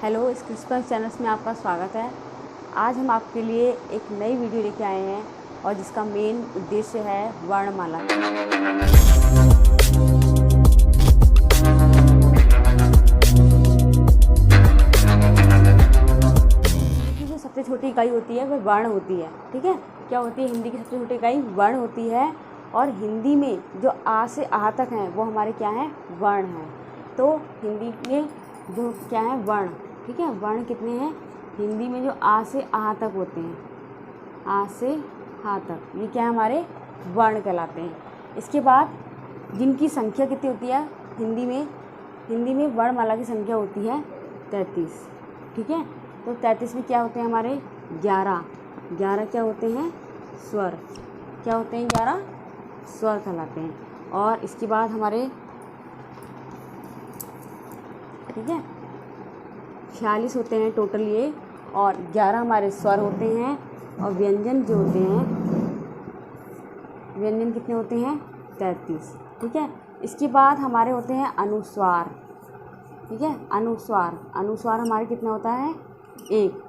Hello, इस क्रिस्पल channels में आपका स्वागत है। आज हम आपके लिए एक नई वीडियो लेके आए हैं और जिसका मेन उद्देश्य है वर्णमाला। हिंदी की जो सबसे छोटी इकाई होती है वह वर्ण होती है। ठीक है, क्या होती है हिंदी की सबसे छोटी इकाई? वर्ण होती है। और हिंदी में जो आ से आ तक हैं वो हमारे क्या हैं? वर्ण हैं। तो हिंदी में जो क्या है? वर्ण। ठीक है, वर्ण कितने हैं हिंदी में? जो आ से आ तक होते हैं, आ से हा तक, ये क्या है? हमारे वर्ण कहलाते हैं। इसके बाद जिनकी संख्या कितनी होती है हिंदी में? हिंदी में वर्णमाला की संख्या होती है 33। ठीक है, तो 33 में क्या होते हैं हमारे? 11 क्या होते हैं? स्वर। क्या होते हैं? 11 स्वर कहलाते हैं। और इसके बाद हमारे, ठीक है, 46 होते हैं टोटल ये, और 11 हमारे स्वर होते हैं। और व्यंजन जो होते हैं, व्यंजन कितने होते हैं? 33। ठीक है, इसके बाद हमारे होते हैं अनुस्वार। ठीक है, अनुस्वार हमारे कितना होता है? 1।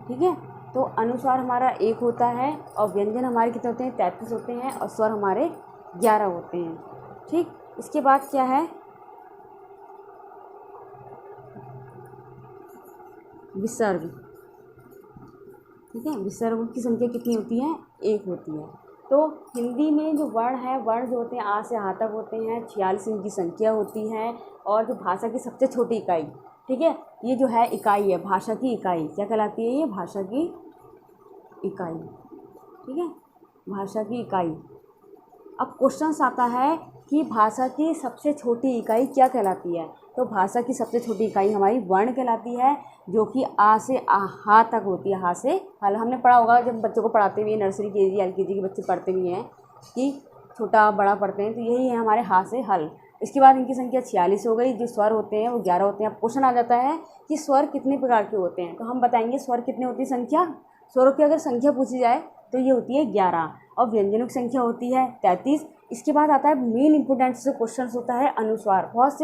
ठीक है, तो अनुस्वार हमारा 1 होता है और व्यंजन हमारे कितने होते हैं? 33 होते हैं और स्वर हमारे 11 होते हैं। ठीक, इसके बाद क्या है? विसर्ग। ठीक है, विसर्ग की संख्या कितनी होती है? 1 होती है। तो हिंदी में जो वर्ण है, वर्ण जो होते हैं आ से हा तक होते हैं, 46 इनकी संख्या होती है। और जो भाषा की सबसे छोटी इकाई, ठीक है, ये जो है इकाई है, भाषा की इकाई क्या कहलाती है? ये भाषा की इकाई। ठीक है, भाषा की इकाई। अब क्वेश्चन आता है कि भाषा की सबसे छोटी इकाई क्या कहलाती है? तो भाषा की सबसे छोटी इकाई हमारी वर्ण कहलाती है, जो कि आ से हा तक होती है। हा से हल हमने पढ़ा होगा जब बच्चों को पढ़ाते हुए, नर्सरी केजी एलकेजी के बच्चे पढ़ते भी हैं कि छोटा बड़ा पढ़ते हैं, तो यही है हमारे हा से हल। इसके बाद इनकी संख्या 46 हो गई। जो स्वर होते हैं वो 11 होते हैं। अब क्वेश्चन आ जाता है कि स्वर कितने प्रकार के होते हैं, तो हम बताएंगे स्वर कितने होती है संख्या। स्वरों की अगर संख्या पूछी जाए तो ये होती है 11 और व्यंजनों की संख्या होती है 33। इसके बाद आता है मेन इंपोर्टेंट से क्वेश्चन होता है अनुस्वार। बहुत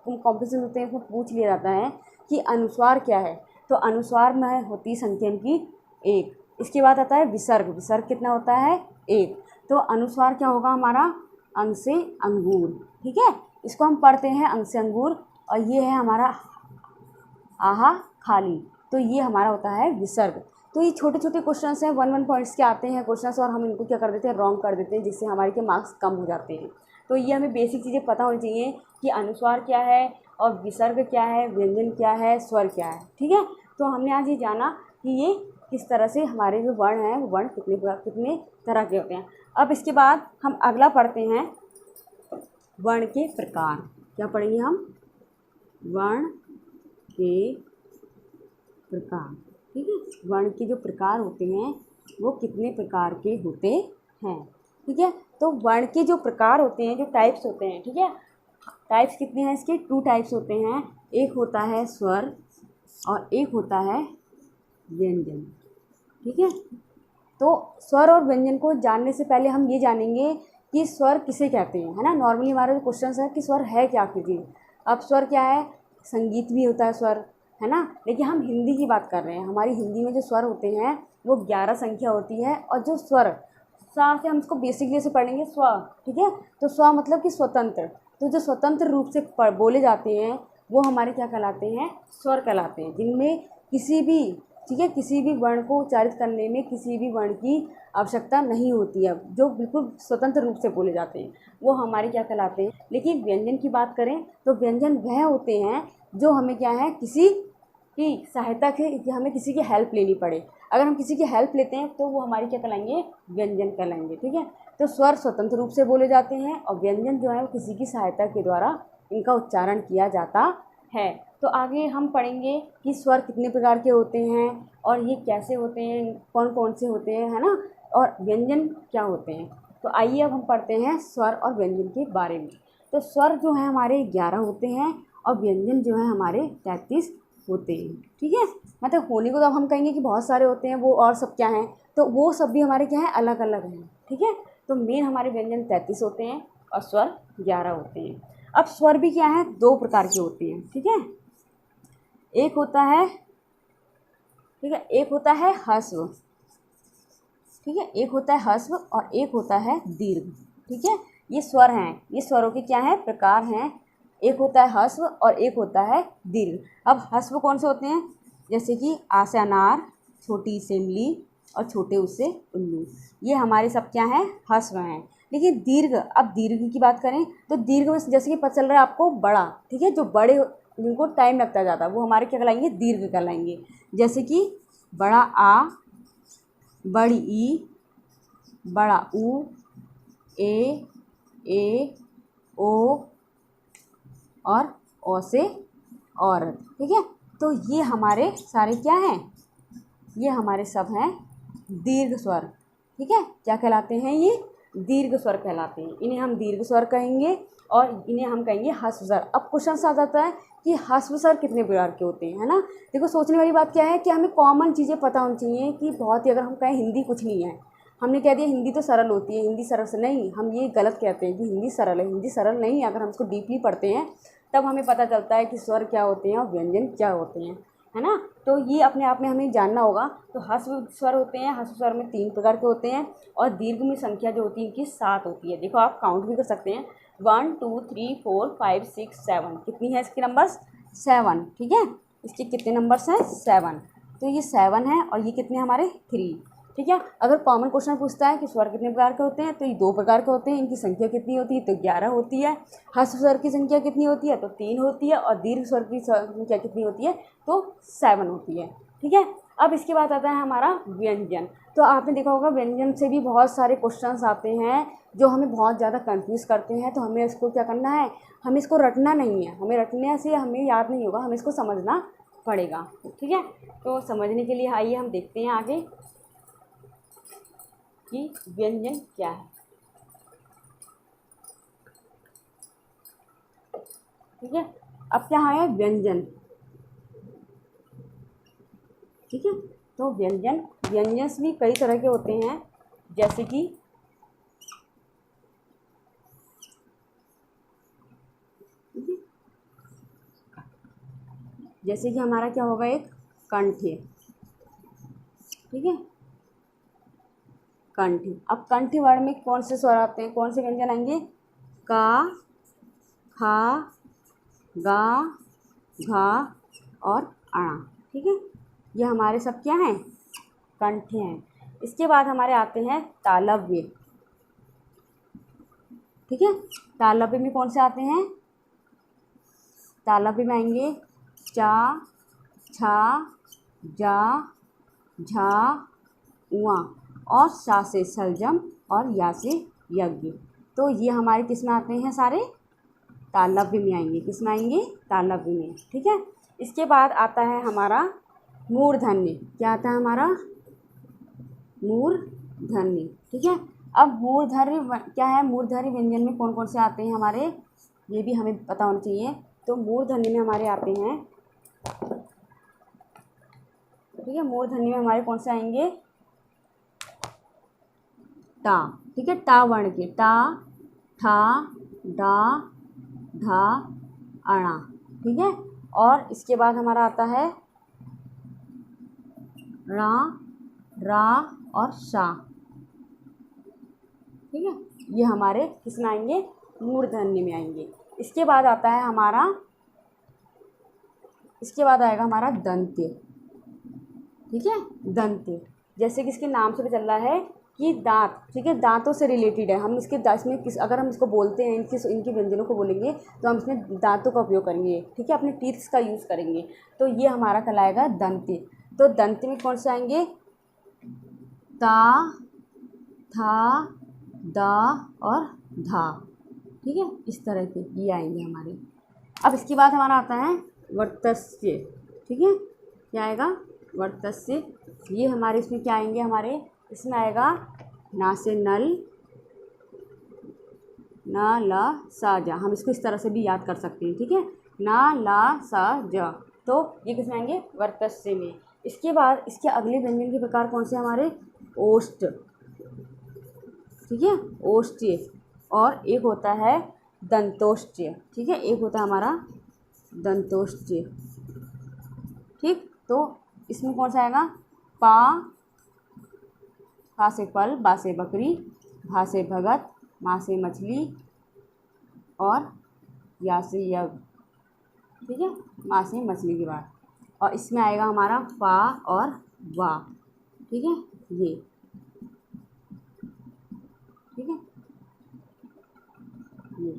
कॉम्पिटिशन होते हैं, इसमें पूछ लिया जाता है कि अनुस्वार क्या है। तो अनुस्वार में होती संख्या इनकी 1। इसके बाद आता है विसर्ग। विसर्ग कितना होता है? 1। तो अनुस्वार क्या होगा हमारा? अंग से अंगूर। ठीक है, इसको हम पढ़ते हैं अंग से अंगूर। और ये है हमारा आहा खाली, तो ये हमारा होता है विसर्ग। तो ये छोटे छोटे क्वेश्चंस हैं, 1 पॉइंट्स के आते हैं क्वेश्चंस, और हम इनको क्या कर देते हैं? रॉन्ग कर देते हैं, जिससे हमारे के मार्क्स कम हो जाते हैं। तो ये हमें बेसिक चीज़ें पता होनी चाहिए कि अनुस्वार क्या है और विसर्ग क्या है, व्यंजन क्या है, स्वर क्या है। ठीक है, तो हमने आज ये जाना कि ये किस तरह से हमारे जो वर्ण हैं वो वर्ण कितने तरह के होते हैं। अब इसके बाद हम अगला पढ़ते हैं वर्ण के प्रकार। क्या पढ़ेंगे हम? वर्ण के प्रकार। ठीक है, वर्ण के जो प्रकार होते हैं वो कितने प्रकार के होते हैं। ठीक है, तो वर्ण के जो प्रकार होते हैं, जो टाइप्स होते हैं, ठीक है, टाइप्स कितने हैं इसके? 2 टाइप्स होते हैं। एक होता है स्वर और एक होता है व्यंजन। ठीक है, तो स्वर और व्यंजन को जानने से पहले हम ये जानेंगे कि स्वर किसे कहते हैं, है ना। नॉर्मली हमारा जो क्वेश्चन है कि स्वर है क्या चीज़। अब स्वर क्या है? संगीत भी होता है स्वर, है ना। लेकिन हम हिंदी की बात कर रहे हैं। हमारी हिंदी में जो स्वर होते हैं वो 11 संख्या होती है। और जो स्वर, सा से हम इसको बेसिकली से पढ़ेंगे स्व। ठीक है, तो स्व मतलब कि स्वतंत्र। तो जो स्वतंत्र रूप से बोले जाते हैं वो हमारे क्या कहलाते हैं? स्वर कहलाते हैं, जिनमें किसी भी, ठीक है, किसी भी वर्ण को उच्चारित करने में किसी भी वर्ण की आवश्यकता नहीं होती है, जो बिल्कुल स्वतंत्र रूप से बोले जाते हैं, वो हमारे क्या कहलाते हैं। लेकिन व्यंजन की बात करें तो व्यंजन वह होते हैं जो हमें क्या है, किसी की सहायता के, हमें किसी की हेल्प लेनी पड़े। अगर हम किसी की हेल्प लेते हैं तो वो हमारी क्या कहलाएंगे? व्यंजन कहलाएंगे। ठीक है, तो स्वर स्वतंत्र रूप से बोले जाते हैं और व्यंजन जो है वो किसी की सहायता के द्वारा इनका उच्चारण किया जाता है। तो आगे हम पढ़ेंगे कि स्वर कितने प्रकार के होते हैं और ये कैसे होते हैं, कौन कौन से होते हैं, है ना, और व्यंजन क्या होते हैं। तो आइए अब हम पढ़ते हैं स्वर और व्यंजन के बारे में। तो स्वर जो है हमारे 11 होते हैं और व्यंजन जो है हमारे 33 होते हैं। ठीक है, मतलब होने को तो अब हम कहेंगे कि बहुत सारे होते हैं वो, और सब क्या हैं, तो वो सब भी हमारे क्या हैं? अलग अलग हैं। ठीक है, तो मेन हमारे व्यंजन 33 होते हैं और स्वर 11 होते हैं। अब स्वर भी क्या है? 2 प्रकार के होते हैं। ठीक है, एक होता है, ठीक है, एक होता है ह्रस्व, ठीक है, एक होता है ह्रस्व और एक होता है दीर्घ, ठीक है। ये स्वर हैं, ये स्वरों के क्या हैं, प्रकार हैं। एक होता है ह्रस्व और एक होता है दीर्घ। अब ह्रस्व कौन से होते हैं, जैसे कि आ से अनार, छोटी से इमली और छोटे ऊ से उल्लू, ये हमारे सब क्या हैं, ह्रस्व हैं। लेकिन दीर्घ, अब दीर्घ की बात करें तो दीर्घ में जैसे कि पता चल रहा है आपको बड़ा, ठीक है, जो बड़े जिनको टाइम लगता है ज़्यादा, वो हमारे क्या कहलाएंगे, दीर्घ कहलाएंगे। जैसे कि बड़ा आ, बड़ी ई, बड़ा ऊ, ए, ओ और ओ से औरत, ठीक है। तो ये हमारे सारे क्या हैं, ये हमारे सब हैं दीर्घ स्वर, ठीक है। क्या कहलाते हैं, ये दीर्घ स्वर कहलाते हैं। इन्हें हम दीर्घ स्वर कहेंगे और इन्हें हम कहेंगे ह्रस्व स्वर। अब क्वेश्चन आ जाता है कि ह्रस्व स्वर कितने प्रकार के होते हैं, है ना। देखो सोचने वाली बात क्या है कि हमें कॉमन चीज़ें पता होनी चाहिए कि बहुत ही, अगर हम कहें हिंदी कुछ नहीं है, हमने कह दिया हिंदी तो सरल होती है, हिंदी सरल से नहीं, हम ये गलत कहते हैं कि हिंदी सरल है। हिंदी सरल नहीं है, अगर हम इसको डीपली पढ़ते हैं तब हमें पता चलता है कि स्वर क्या होते हैं और व्यंजन क्या होते हैं, है ना। तो ये अपने आप में हमें जानना होगा। तो ह्रस्व स्वर होते हैं, ह्रस्व स्वर में 3 प्रकार के होते हैं और दीर्घ में संख्या जो होती है इनकी 7 होती है। देखो आप काउंट भी कर सकते हैं, 1 2 3 4 5 6 7, कितनी है इसके नंबर्स, 7, ठीक है। इसके कितने नंबर्स हैं, 7, तो ये 7 है और ये कितने हमारे 3, ठीक है। अगर कॉमन क्वेश्चन पूछता है कि स्वर कितने प्रकार के होते हैं तो ये 2 प्रकार के होते हैं, इनकी संख्या कितनी होती है तो 11 होती है। ह्रस्व स्वर की संख्या कितनी होती है तो 3 होती है और दीर्घ स्वर की संख्या कितनी होती है तो 7 होती है, ठीक है। अब इसके बाद आता है हमारा व्यंजन। तो आपने देखा होगा व्यंजन से भी बहुत सारे क्वेश्चंस आते हैं जो हमें बहुत ज़्यादा कंफ्यूज करते हैं। तो हमें इसको क्या करना है, हमें इसको रटना नहीं है, हमें रटने से हमें याद नहीं होगा, हमें इसको समझना पड़ेगा, ठीक है। तो समझने के लिए आइए हम देखते हैं आगे कि व्यंजन क्या है, ठीक है। अब क्या है व्यंजन, ठीक है। तो व्यंजन भी कई तरह के होते हैं, जैसे कि हमारा क्या होगा, एक कंठ, ठीक है, कंठ। अब कंठ वर्ण में कौन से स्वर आते हैं, कौन से व्यंजन आएंगे, का, खा, गा, घा और अणा, ठीक है। ये हमारे सब क्या हैं, कंठ हैं। इसके बाद हमारे आते हैं तालव्य, ठीक है। तालव्य में कौन से आते हैं, तालव्य में आएंगे चा, छा, जा, झा, उआ और सा से सलजम और या से यज्ञ। तो ये हमारे किस में आते हैं, सारे तालव्य में आएंगे, किस में आएंगे, तालव्य में, ठीक है। इसके बाद आता है हमारा मूर्धन्य। क्या आता है हमारा, मूर्धन्य, ठीक है। अब मूर्धन्य क्या है, मूर्धन्य व्यंजन में कौन कौन से आते हैं हमारे, ये भी हमें पता होना चाहिए। तो मूर्धन्य में हमारे आते हैं, ठीक है, मूर्धन्य में हमारे कौन से आएंगे, टा, ठीक है, टा वर्ण के, टा, ठा, डा, धा, अणा, ठीक है। और इसके बाद हमारा आता है रा, रा और शा, ठीक है। ये हमारे किस में आएंगे, मूर्धन्य में आएंगे। इसके बाद आता है हमारा, इसके बाद आएगा हमारा दंत्य, ठीक है, दंत्य। जैसे कि इसके नाम से पता चल रहा है कि दांत, ठीक है, दांतों से रिलेटेड है। हम इसके इसमें अगर हम इसको बोलते हैं, इनके व्यंजनों को बोलेंगे तो हम इसमें दांतों का उपयोग करेंगे, ठीक है, अपने टीथ्स का यूज़ करेंगे। तो ये हमारा कहलाएगा दंत्य। तो दंत्य में कौन से आएंगे, ता, था, दा और धा, ठीक है, इस तरह के ये आएंगे हमारे। अब इसके बाद हमारा आता है वर्तस्य, ठीक है, क्या आएगा, वर्तस्य। ये हमारे इसमें क्या आएंगे, हमारे इसमें आएगा ना से नल, ना ला सा जा, हम इसको इस तरह से भी याद कर सकते हैं, ठीक है, ना ला सा जा। तो ये किसमें आएंगे, वर्तस्य में। इसके बाद इसके अगले व्यंजन के प्रकार कौन से हमारे, ओष्ठ, ठीक है, ओष्ठ्य, और एक होता है दंतोष्ठ्य, ठीक है, एक होता है हमारा दंतोष्ठ्य, ठीक, तो इसमें कौन सा आएगा? पा से फल, बा से बकरी, भा से भगत, मा से मछली और या से यज्ञ। ठीक है, मा से मछली के बाद, और इसमें आएगा हमारा फा और वा। ठीक है, ये ठीक है, ये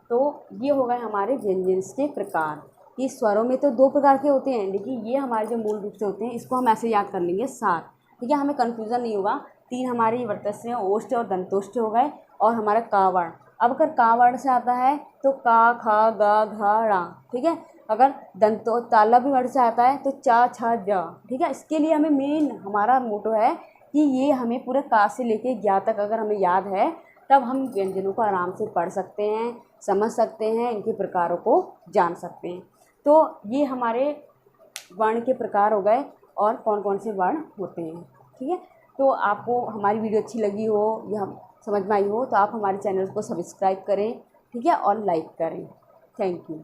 तो ये हो गए हमारे व्यंजन के प्रकार। ये स्वरों में तो 2 प्रकार के होते हैं, लेकिन ये हमारे जो मूल रूप से होते हैं इसको हम ऐसे याद कर लेंगे 7। ठीक है, हमें कन्फ्यूज़न नहीं होगा। 3 हमारे वर्तस्य हैं, ओष्ठ और दंतोष्ठ हो गए, और हमारा का वर्ण। अब अगर का वर्ण से आता है तो का, खा, गा, घा, ड़ा। ठीक है, अगर दंतो तालव्य वर्ण से आता है तो चा, छा, जा। ठीक है, इसके लिए हमें मेन हमारा मोटो है कि ये हमें पूरे का से लेके ज्ञा तक अगर हमें याद है, तब हम व्यंजनों को आराम से पढ़ सकते हैं, समझ सकते हैं, इनके प्रकारों को जान सकते हैं। तो ये हमारे वर्ण के प्रकार हो गए और कौन कौन से वर्ण होते हैं। ठीक है, तो आपको हमारी वीडियो अच्छी लगी हो या समझ में आई हो तो आप हमारे चैनल को सब्सक्राइब करें, ठीक है, और लाइक करें। Thank you.